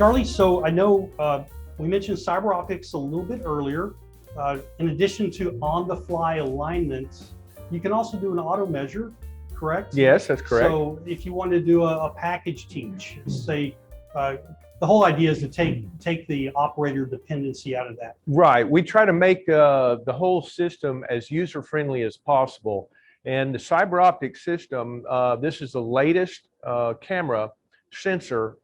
Charlie, so I know we mentioned CyberOptics a little bit earlier. In addition to on-the-fly alignment, you can also do an auto measure, correct? Yes, that's correct. So if you want to do a package teach, say, the whole idea is to take the operator dependency out of that. Right. We try to make the whole system as user-friendly as possible. And the CyberOptics system, this is the latest camera sensor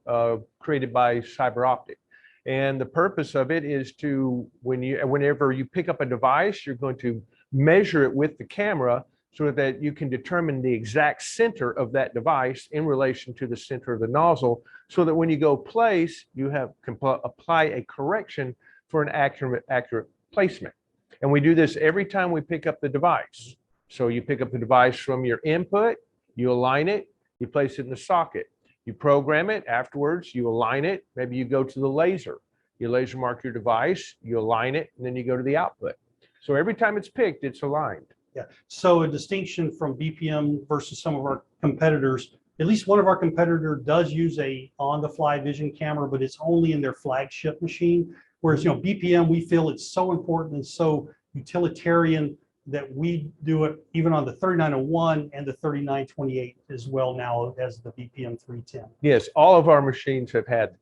created by CyberOptics. And the purpose of it is to, whenever you pick up a device, you're going to measure it with the camera so that you can determine the exact center of that device in relation to the center of the nozzle, so that when you go place, you can apply a correction for an accurate placement. And we do this every time we pick up the device. So you pick up the device from your input, you align it, you place it in the socket. You program it, afterwards you align it, maybe you go to the laser. You laser mark your device, you align it, and then you go to the output. So every time it's picked, it's aligned. Yeah, so a distinction from BPM versus some of our competitors, at least one of our competitors does use a on-the-fly vision camera, but it's only in their flagship machine. Whereas, BPM, we feel it's so important and so utilitarian that we do it even on the 3901 and the 3928 as well now as the BPM310. Yes, all of our machines have had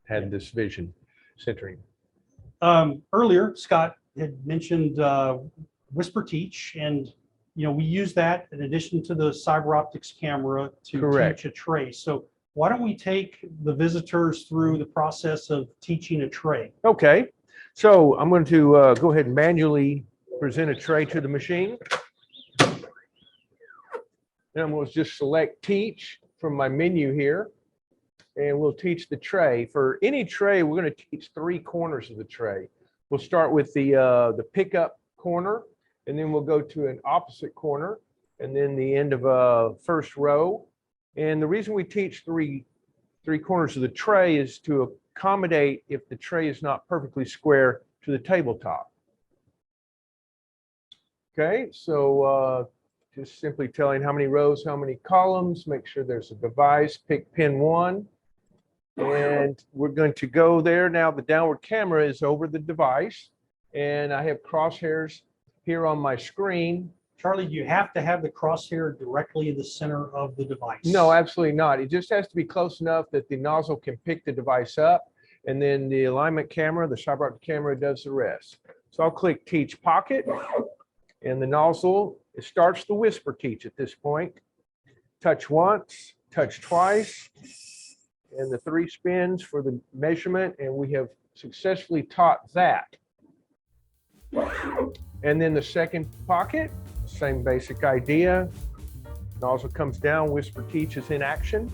this vision centering. Earlier, Scott had mentioned Whisper Teach, and we use that in addition to the CyberOptics camera to Correct. teach a tray. So why don't we take the visitors through the process of teaching a tray? Okay, so I'm going to go ahead and manually present a tray to the machine. Then we'll just select Teach from my menu here, and we'll teach the tray. For any tray, we're going to teach 3 corners of the tray. We'll start with the pickup corner, and then we'll go to an opposite corner, and then the end of a first row. And the reason we teach three corners of the tray is to accommodate if the tray is not perfectly square to the tabletop. Okay, so just simply telling how many rows, how many columns, make sure there's a device, pick pin 1, and we're going to go there. Now the downward camera is over the device, and I have crosshairs here on my screen. Charlie, do you have to have the crosshair directly in the center of the device? No, absolutely not. It just has to be close enough that the nozzle can pick the device up, and then the alignment camera, the CyberOptics camera, does the rest. So I'll click Teach Pocket, and the nozzle, it starts the Whisper Teach at this point. Touch once, touch twice, and the 3 spins for the measurement, and we have successfully taught that. And then the second pocket, same basic idea. Nozzle comes down, Whisper Teach is in action.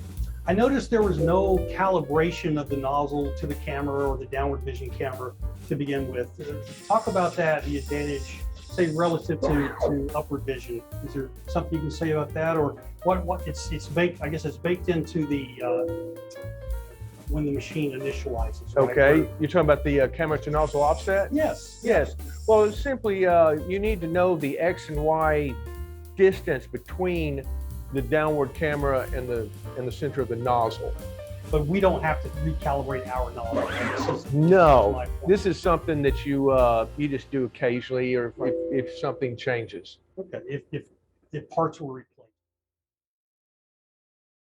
I noticed there was no calibration of the nozzle to the camera or the downward vision camera to begin with. Talk about that, the advantage, say, relative to upward vision. Is there something you can say about that, or what it's baked? I guess it's baked into the when the machine initializes. Right? Okay, you're talking about the camera to nozzle offset? Yes. Yes. Well, it's simply you need to know the X and Y distance between the downward camera and the center of the nozzle. But we don't have to recalibrate our nozzle. No, this is something that you just do occasionally, or if something changes. Okay, if parts were replaced.